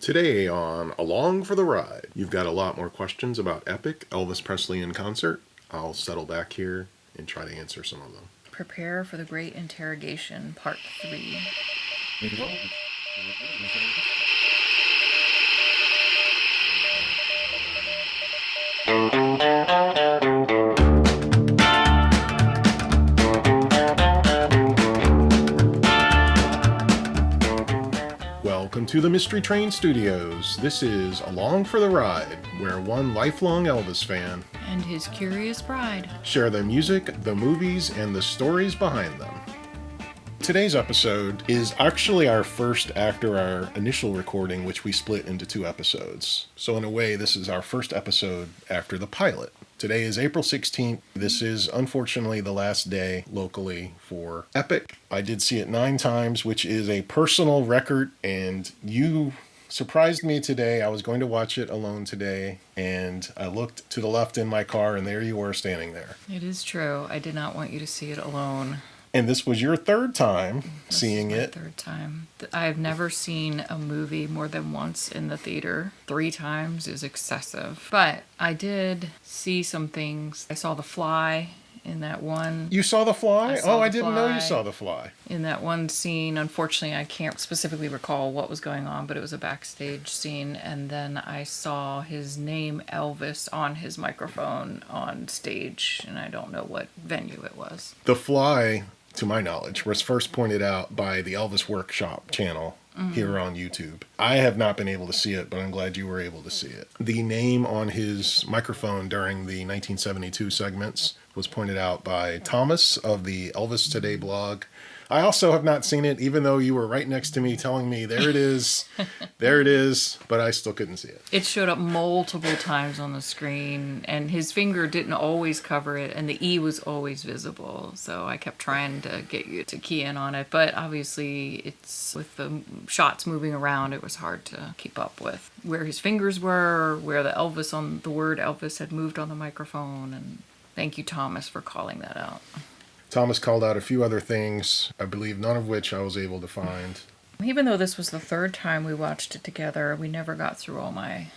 Today on Along for the Ride, you've got a lot more questions about EPiC, Elvis Presley in concert. I'll settle back here and try to answer some of them. Prepare for the Great Interrogation, Part 3. Welcome to the Mystery Train Studios. This is Along for the Ride, where one lifelong Elvis fan And his curious bride. share the music, the movies, and the stories behind them. Today's episode is actually our first after our initial recording, which we split into 2 episodes. So in a way, this is our first episode after the pilot. Today is April 16th. This is unfortunately the last day locally for EPiC. I did see it 9 times, which is a personal record, and you surprised me today. I was going to watch it alone today, and I looked to the left in my car, and there you were standing there. It is true. I did not want you to see it alone. And this was your 3rd time seeing This is it. my 3rd time. I've never seen a movie more than once in the theater. 3 times is excessive. But I did see some things. I saw The Fly in that one. You saw The Fly? I didn't know you Fly. saw The Fly. In that one scene, unfortunately, I can't specifically recall what was going on, but it was a backstage scene. And then I saw his name, Elvis, on his microphone on stage, and I don't know what venue it was. The Fly, to my knowledge, was first pointed out by the Elvis Workshop channel here on YouTube. I have not been able to see it, but I'm glad you were able to see it. The name on his microphone during the 1972 segments was pointed out by Thomas of the Elvis Today blog. I also have not seen it, even though you were right next to me telling me, there it is, there it is, but I still couldn't see it. It showed up multiple times on the screen, and his finger didn't always cover it, and the E was always visible. So I kept trying to get you to key in on it, but obviously it's with the shots moving around, it was hard to keep up with where his fingers were, where the Elvis on the word Elvis had moved on the microphone, and thank you, Thomas, for calling that out. Thomas called out a few other things, I believe none of which I was able to find. Even though this was the 3rd time we watched it together, we never got through all my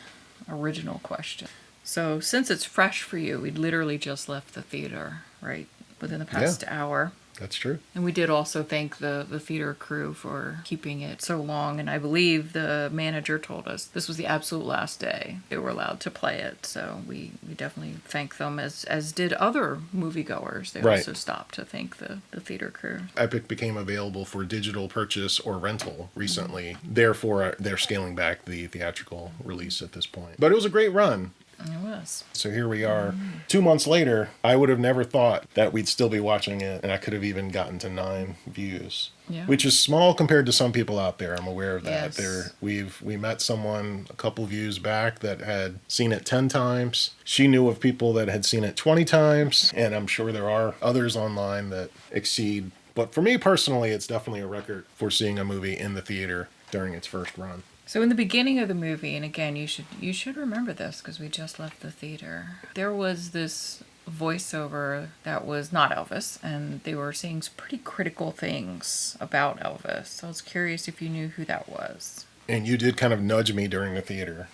original questions. So since it's fresh for you, we'd literally just left the theater, right, within the past hour. That's true. And we did also thank the theater crew for keeping it so long. And I believe the manager told us this was the absolute last day they were allowed to play it. So we definitely thank them, as did other moviegoers. They also stopped to thank the theater crew. EPiC became available for digital purchase or rental recently. Therefore, they're scaling back the theatrical release at this point. But it was a great run. It was. So here we are. 2 months later, I would have never thought that we'd still be watching it, and I could have even gotten to 9 views. Yeah. Which is small compared to some people out there. I'm aware of that. Yes. We met someone a couple views back that had seen it 10 times. She knew of people that had seen it 20 times, and I'm sure there are others online that exceed. But for me personally, it's definitely a record for seeing a movie in the theater during its first run. So in the beginning of the movie, and again, you should remember this because we just left the theater, there was this voiceover that was not Elvis, and they were saying some pretty critical things about Elvis. So I was curious if you knew who that was. And you did kind of nudge me during the theater.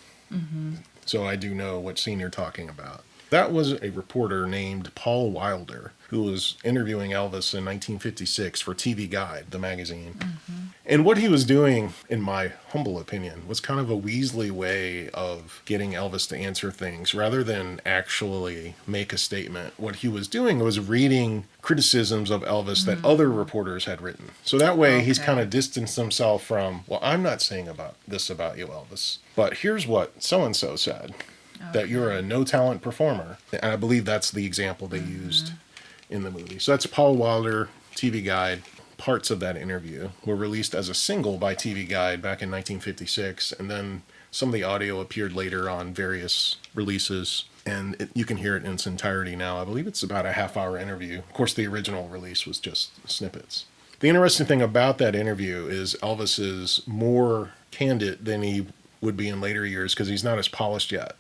So I do know what scene you're talking about. That was a reporter named Paul Wilder, who was interviewing Elvis in 1956 for TV Guide, the magazine. And what he was doing, in my humble opinion, was kind of a Weasley way of getting Elvis to answer things rather than actually make a statement. What he was doing was reading criticisms of Elvis that other reporters had written. So that way he's kind of distanced himself from, well, I'm not saying about this about you, Elvis, but here's what so-and-so said. That you're a no-talent performer. And I believe that's the example they used in the movie. So that's Paul Wilder, TV Guide. Parts of that interview were released as a single by TV Guide back in 1956, and then some of the audio appeared later on various releases, and you can hear it in its entirety now. I believe it's about a half-hour interview. Of course, the original release was just snippets. The interesting thing about that interview is Elvis is more candid than he would be in later years because he's not as polished yet.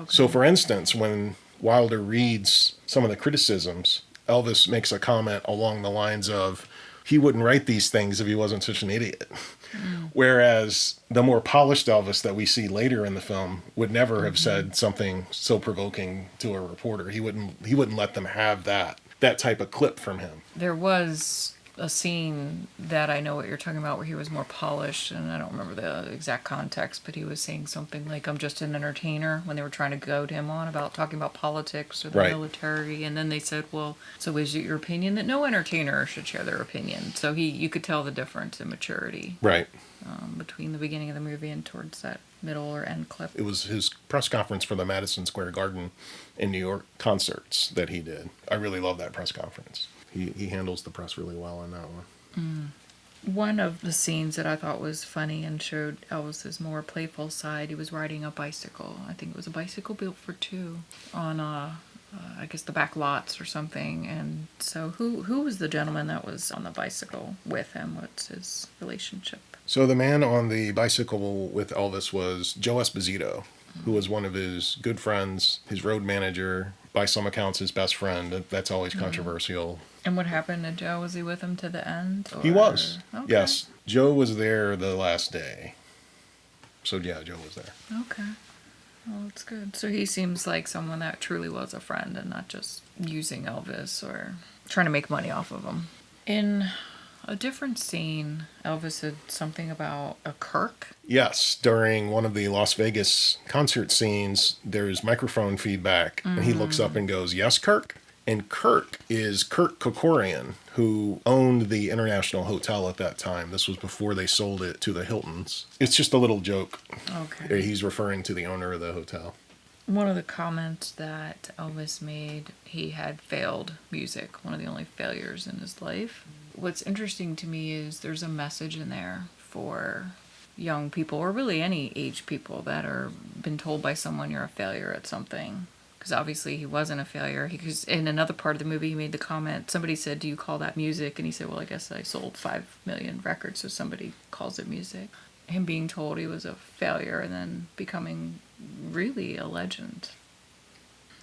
So for instance, when Wilder reads some of the criticisms, Elvis makes a comment along the lines of, he wouldn't write these things if he wasn't such an idiot. Whereas the more polished Elvis that we see later in the film would never have said something so provoking to a reporter. He wouldn't let them have that type of clip from him. There was a scene that I know what you're talking about where he was more polished, and I don't remember the exact context, but he was saying something like, I'm just an entertainer, when they were trying to goad him on about talking about politics or the Right. military. And then they said, well, so is it your opinion that no entertainer should share their opinion? So you could tell the difference in maturity Right. between the beginning of the movie and towards that middle or end clip. It was his press conference for the Madison Square Garden in New York concerts that he did. I really love that press conference. He handles the press really well in that one. One of the scenes that I thought was funny and showed Elvis's more playful side, he was riding a bicycle. I think it was a bicycle built for two on, I guess, the back lots or something. And so who was the gentleman that was on the bicycle with him? What's his relationship? So the man on the bicycle with Elvis was Joe Esposito, who was one of his good friends, his road manager, by some accounts his best friend. That's always controversial. And what happened to Joe? Was he with him to the end? He was. Okay. Yes. Joe was there the last day. So yeah, Joe was there. Okay. Well, that's good. So he seems like someone that truly was a friend and not just using Elvis or trying to make money off of him. In a different scene, Elvis said something about a Kirk. Yes, during one of the Las Vegas concert scenes, there's microphone feedback, and he looks up and goes, "Yes, Kirk?" And Kirk is Kirk Kerkorian, who owned the International Hotel at that time. This was before they sold it to the Hiltons. It's just a little joke. Okay. He's referring to the owner of the hotel. One of the comments that Elvis made, he had failed music, one of the only failures in his life. What's interesting to me is there's a message in there for young people, or really any age people that are been told by someone you're a failure at something. Because obviously he wasn't a failure. Because in another part of the movie, he made the comment, somebody said, do you call that music? And he said, well, I guess I sold 5 million records, so somebody calls it music. Him being told he was a failure and then becoming really a legend.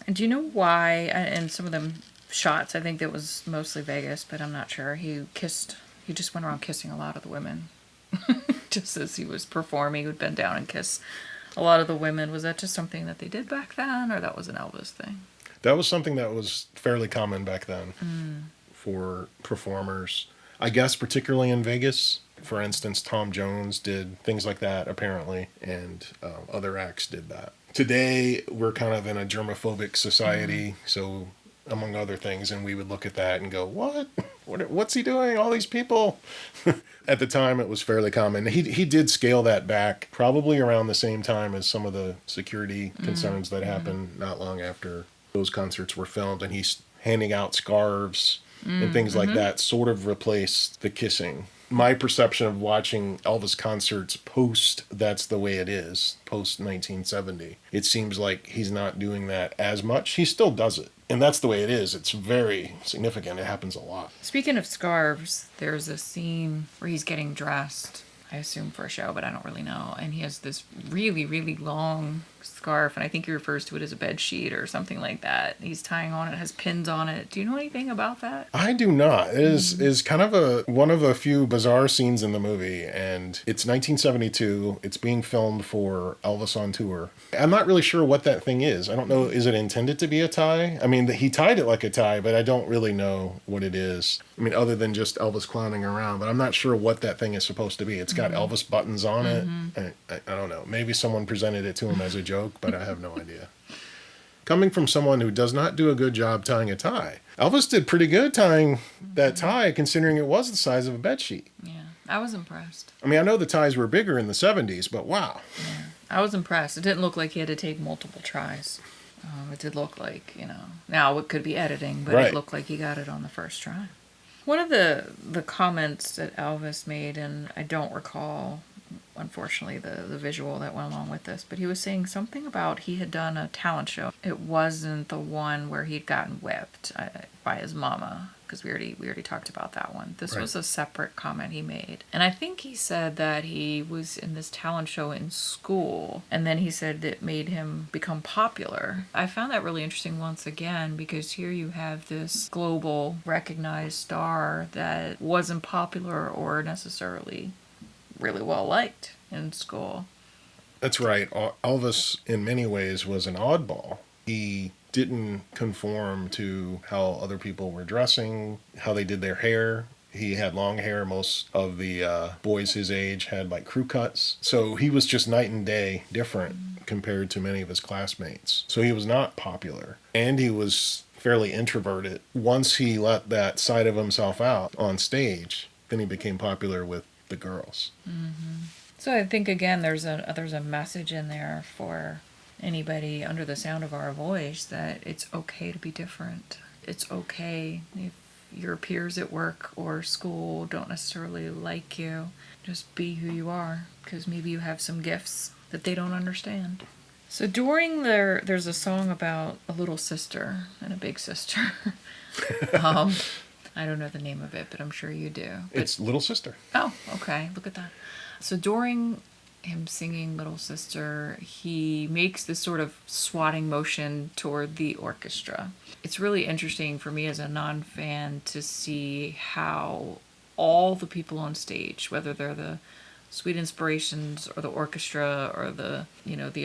And do you know why, and some of them shots, I think that was mostly Vegas, but I'm not sure, he just went around kissing a lot of the women. Just as he was performing, he would bend down and kiss a lot of the women. Was that just something that they did back then, or that was an Elvis thing? That was something that was fairly common back then for performers. I guess particularly in Vegas. For instance, Tom Jones did things like that, apparently, and other acts did that. Today, we're kind of in a germophobic society, so among other things, and we would look at that and go, what? What's he doing? All these people? At the time, it was fairly common. He did scale that back probably around the same time as some of the security concerns that happened not long after those concerts were filmed, and he's handing out scarves and things like that sort of replaced the kissing. My perception of watching Elvis concerts post That's the Way It Is, post 1970, it seems like he's not doing that as much. He still does it. And That's the Way It Is. It's very significant. It happens a lot. Speaking of scarves, there's a scene where he's getting dressed, I assume for a show, but I don't really know. And he has this really, really long scarf, and I think he refers to it as a bed sheet or something like that. He's tying on it, has pins on it. Do you know anything about that? I do not. It is kind of one of a few bizarre scenes in the movie, and it's 1972. It's being filmed for Elvis on Tour. I'm not really sure what that thing is. I don't know. Is it intended to be a tie? I mean, he tied it like a tie, but I don't really know what it is. I mean, other than just Elvis clowning around, but I'm not sure what that thing is supposed to be. It's got Elvis buttons on it. I don't know. Maybe someone presented it to him as a joke, but I have no idea. Coming from someone who does not do a good job tying a tie. Elvis did pretty good tying that tie, considering it was the size of a bedsheet. Yeah, I was impressed. I mean, I know the ties were bigger in the 70s, but wow. Yeah, I was impressed. It didn't look like he had to take multiple tries. It did look like, now it could be editing, but Right. It looked like he got it on the first try. One of the comments that Elvis made, and I don't recall, unfortunately, the visual that went along with this, but he was saying something about he had done a talent show. It wasn't the one where he'd gotten whipped by his mama, because we already talked about that one. This was a separate comment he made. And I think he said that he was in this talent show in school, and then he said it made him become popular. I found that really interesting once again, because here you have this global recognized star that wasn't popular or necessarily really well liked in school. That's right. Elvis, in many ways, was an oddball. He didn't conform to how other people were dressing, how they did their hair. He had long hair. Most of the boys his age had like crew cuts. So he was just night and day different compared to many of his classmates. So he was not popular. And he was fairly introverted. Once he let that side of himself out on stage, then he became popular with the girls. So I think, again, there's a message in there for anybody under the sound of our voice that it's okay to be different. It's okay if your peers at work or school don't necessarily like you. Just be who you are, because maybe you have some gifts that they don't understand. So during there's a song about a little sister and a big sister. I don't know the name of it, but I'm sure you do. It's Little Sister. Oh, okay. Look at that. So during him singing Little Sister, he makes this sort of swatting motion toward the orchestra. It's really interesting for me as a non-fan to see how all the people on stage, whether they're the Sweet Inspirations or the orchestra or the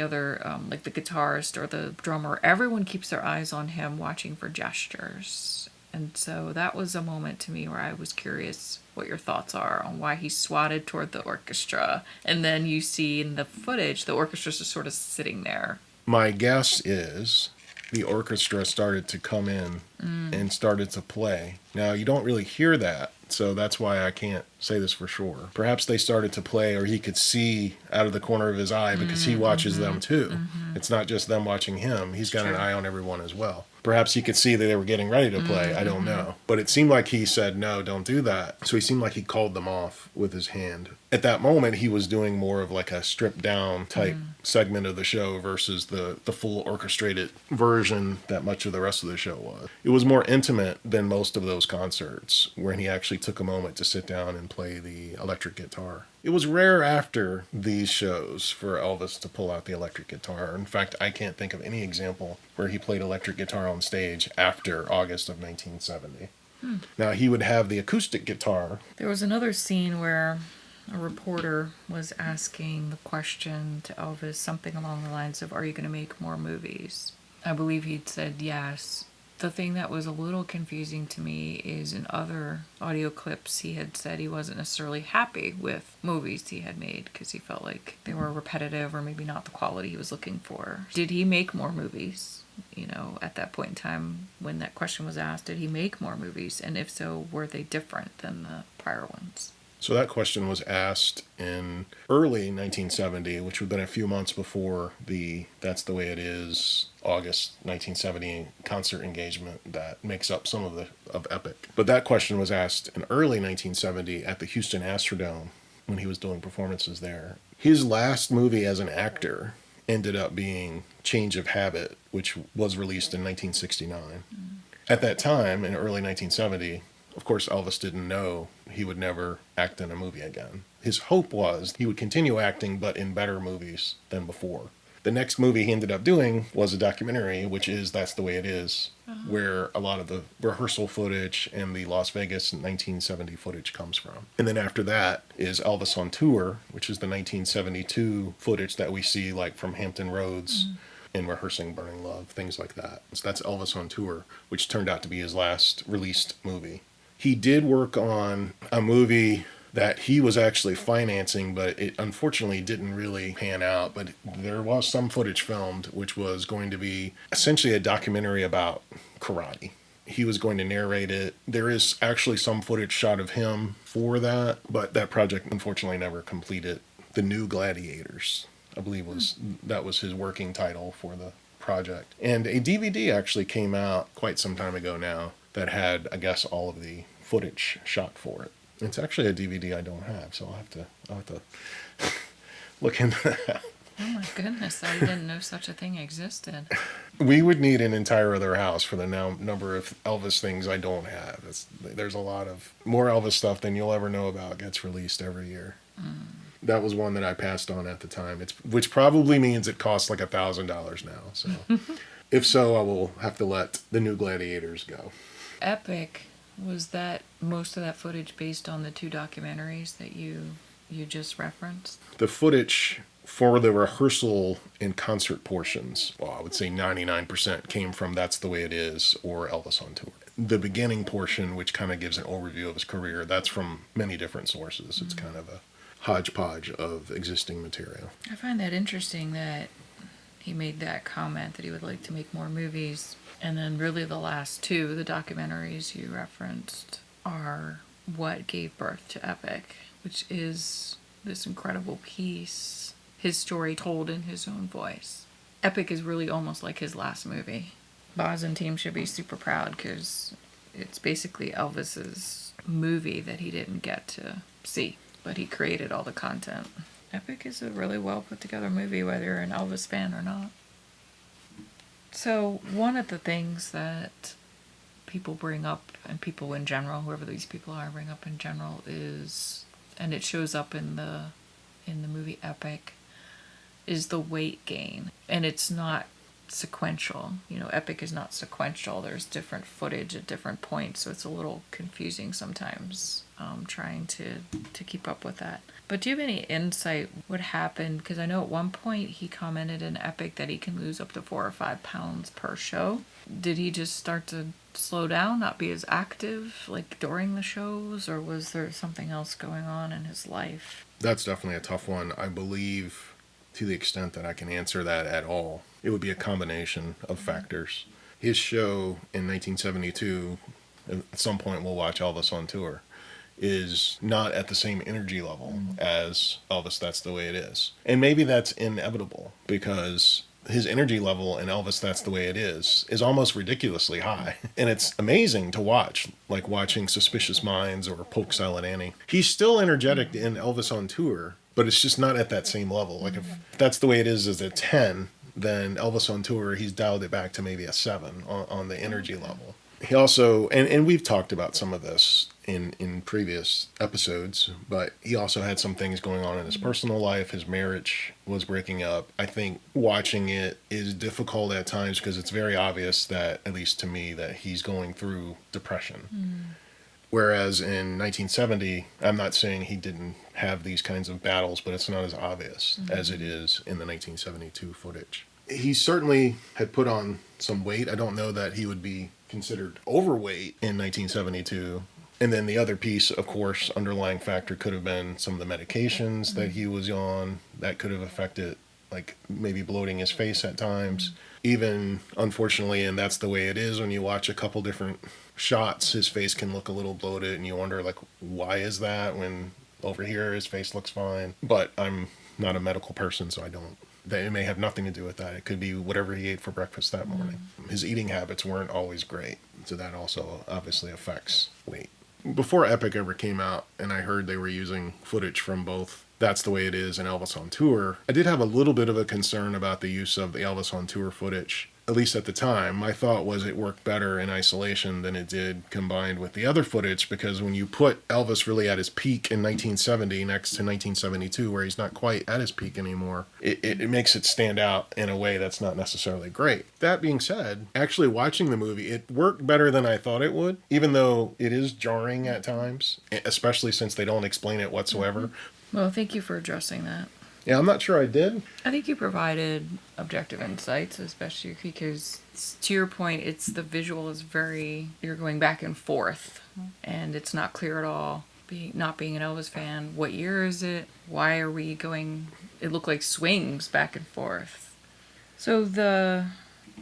other, like the guitarist or the drummer, everyone keeps their eyes on him watching for gestures. And so that was a moment to me where I was curious what your thoughts are on why he swatted toward the orchestra. And then you see in the footage, the orchestra's just sort of sitting there. My guess is the orchestra started to come in and started to play. Now, you don't really hear that, so that's why I can't say this for sure. Perhaps they started to play, or he could see out of the corner of his eye because he watches them too. It's not just them watching him. He's got an eye on everyone as well. Perhaps he could see that they were getting ready to play. I don't know. But it seemed like he said, no, don't do that. So he seemed like he called them off with his hand. At that moment, he was doing more of like a stripped down type segment of the show versus the full orchestrated version that much of the rest of the show was. It was more intimate than most of those concerts when he actually took a moment to sit down and play the electric guitar. It was rare after these shows for Elvis to pull out the electric guitar. In fact, I can't think of any example where he played electric guitar on stage after August of 1970. Now, he would have the acoustic guitar. There was another scene where a reporter was asking the question to Elvis, something along the lines of, are you going to make more movies? I believe he'd said yes. The thing that was a little confusing to me is in other audio clips, he had said he wasn't necessarily happy with movies he had made because he felt like they were repetitive or maybe not the quality he was looking for. Did he make more movies? At that point in time when that question was asked, did he make more movies? And if so, were they different than the prior ones? So that question was asked in early 1970, which would have been a few months before the That's the Way It Is August 1970 concert engagement that makes up some of EPiC. But that question was asked in early 1970 at the Houston Astrodome when he was doing performances there. His last movie as an actor ended up being Change of Habit, which was released in 1969. At that time, in early 1970, of course, Elvis didn't know he would never act in a movie again. His hope was he would continue acting, but in better movies than before. The next movie he ended up doing was a documentary, which is That's the Way It Is, where a lot of the rehearsal footage and the Las Vegas 1970 footage comes from. And then after that is Elvis on Tour, which is the 1972 footage that we see like from Hampton Roads in rehearsing Burning Love, things like that. So that's Elvis on Tour, which turned out to be his last released movie. He did work on a movie that he was actually financing, but it unfortunately didn't really pan out. But there was some footage filmed, which was going to be essentially a documentary about karate. He was going to narrate it. There is actually some footage shot of him for that, but that project unfortunately never completed. The New Gladiators, I believe that was his working title for the project. And a DVD actually came out quite some time ago now that had, I guess, all of the footage shot for it. It's actually a DVD I don't have, so I'll have to look into that. Oh my goodness, I didn't know such a thing existed. We would need an entire other house for the number of Elvis things I don't have. There's a lot of more Elvis stuff than you'll ever know about gets released every year. That was one that I passed on at the time, which probably means it costs like $1,000 now. So if so, I will have to let The New Gladiators go. EPiC, was that most of that footage based on the two documentaries that you you just referenced? The footage for the rehearsal and concert portions, well, I would say 99% came from That's the Way It Is or Elvis on Tour. The beginning portion, which kind of gives an overview of his career, that's from many different sources. It's kind of a hodgepodge of existing material. I find that interesting that he made that comment that he would like to make more movies. And then really the last two, the documentaries you referenced, are what gave birth to EPiC, which is this incredible piece, his story told in his own voice. EPiC is really almost like his last movie. Boz and team should be super proud because it's basically Elvis's movie that he didn't get to see, but he created all the content. EPiC is a really well put together movie, whether you're an Elvis fan or not. So one of the things that people bring up, and people in general, whoever these people are, bring up in general, is, and it shows up in the movie EPiC, is the weight gain. And it's not sequential. You know, EPiC is not sequential. There's different footage at different points, so it's a little confusing sometimes trying to keep up with that. But do you have any insight what happened? Because I know at one point he commented in EPiC that he can lose up to 4 or 5 pounds per show. Did he just start to slow down, not be as active like during the shows, or was there something else going on in his life? That's definitely a tough one. I believe, to the extent that I can answer that at all, it would be a combination of factors. His show in 1972, at some point we'll watch Elvis on Tour, is not at the same energy level as Elvis That's the Way It Is. And maybe that's inevitable because his energy level in Elvis That's the Way It Is almost ridiculously high. And it's amazing to watch, like watching Suspicious Minds or Polk Silent Annie. He's still energetic in Elvis on Tour, but it's just not at that same level. Like if That's the Way It Is a 10, then Elvis on Tour, he's dialed it back to maybe a 7 on the energy level. He also, and we've talked about some of this in previous episodes, but he also had some things going on in his personal life. His marriage was breaking up. I think watching it is difficult at times because it's very obvious that, at least to me, that he's going through depression. Whereas in 1970, I'm not saying he didn't have these kinds of battles, but it's not as obvious as it is in the 1972 footage. He certainly had put on some weight. I don't know that he would be considered overweight in 1972. And then the other piece, of course, underlying factor could have been some of the medications that he was on. That could have affected, like, maybe bloating his face at times. Even, unfortunately, and That's the Way It Is, when you watch a couple different shots, his face can look a little bloated, and you wonder, like, why is that when over here his face looks fine? But I'm not a medical person, so I don't. It may have nothing to do with that. It could be whatever he ate for breakfast that morning. His eating habits weren't always great, so that also obviously affects weight. Before EPiC ever came out, and I heard they were using footage from both That's the Way It Is and Elvis on Tour, I did have a little bit of a concern about the use of the Elvis on Tour footage. At least at the time, my thought was it worked better in isolation than it did combined with the other footage, because when you put Elvis really at his peak in 1970 next to 1972, where he's not quite at his peak anymore, it makes it stand out in a way that's not necessarily great. That being said, actually watching the movie, it worked better than I thought it would, even though it is jarring at times, especially since they don't explain it whatsoever. Well, thank you for addressing that. Yeah, I'm not sure I did. I think you provided objective insights, especially because, to your point, it's the visual is very, you're going back and forth, and it's not clear at all. Not being an Elvis fan, what year is it? Why are we going, it looked like swings back and forth. So the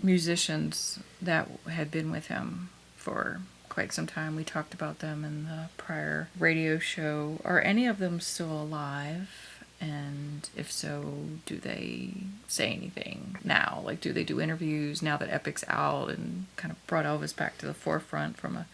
musicians that had been with him for quite some time, we talked about them in the prior radio show. Are any of them still alive? And if so, do they say anything now? Like, do they do interviews now that EPic's out and kind of brought Elvis back to the forefront from a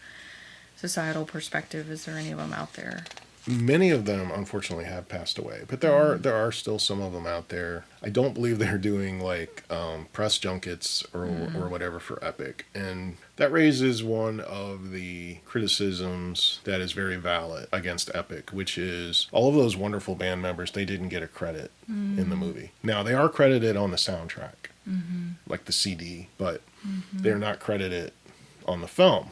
societal perspective? Is there any of them out there? Many of them, unfortunately, have passed away, but there are still some of them out there. I don't believe they're doing like press junkets or whatever for EPiC, and that raises one of the criticisms that is very valid against EPiC, which is all of those wonderful band members, they didn't get a credit in the movie. Now they are credited on the soundtrack, like the CD, but they're not credited on the film.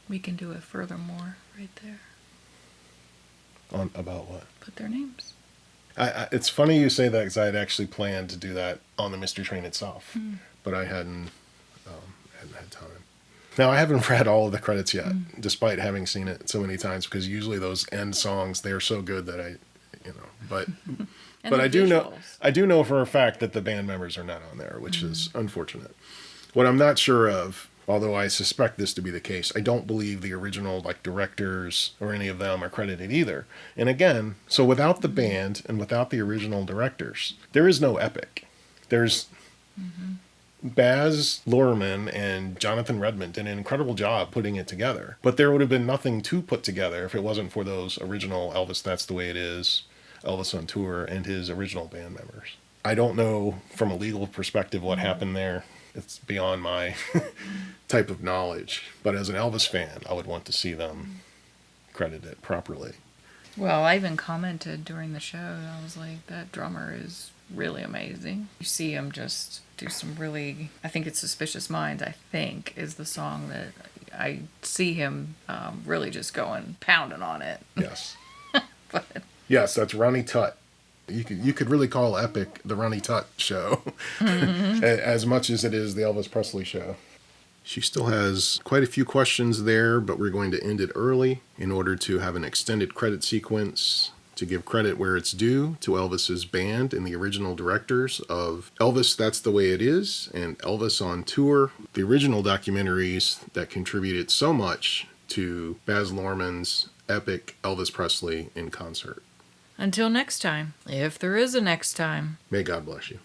We can do it furthermore right there. On about what? Put their names. It's funny you say that because I had actually planned to do that on the Mystery Train itself, but I hadn't had time. Now, I haven't read all of the credits yet, despite having seen it so many times, because usually those end songs, they're so good that but but I do know for a fact that the band members are not on there, which is unfortunate. What I'm not sure of, although I suspect this to be the case, I don't believe the original directors or any of them are credited either. And again, so without the band and without the original directors, there is no EPiC. There's Baz Luhrmann and Jonathan Redmond did an incredible job putting it together. But there would have been nothing to put together if it wasn't for those original Elvis That's the Way It Is, Elvis on Tour, and his original band members. I don't know from a legal perspective what happened there. It's beyond my type of knowledge. But as an Elvis fan, I would want to see them credited properly. Well, I even commented during the show. I was like, that drummer is really amazing. You see him just do some really, I think it's Suspicious Minds, I think, is the song that I see him really just going, pounding on it. Yes. But yes, that's Ronnie Tutt. You could really call EPiC the Ronnie Tutt show, as much as it is the Elvis Presley show. She still has quite a few questions there, but we're going to end it early in order to have an extended credit sequence to give credit where it's due to Elvis's band and the original directors of Elvis That's the Way It Is and Elvis on Tour, the original documentaries that contributed so much to Baz Luhrmann's epic Elvis Presley in concert. until next time, if there is a next time. May God bless you.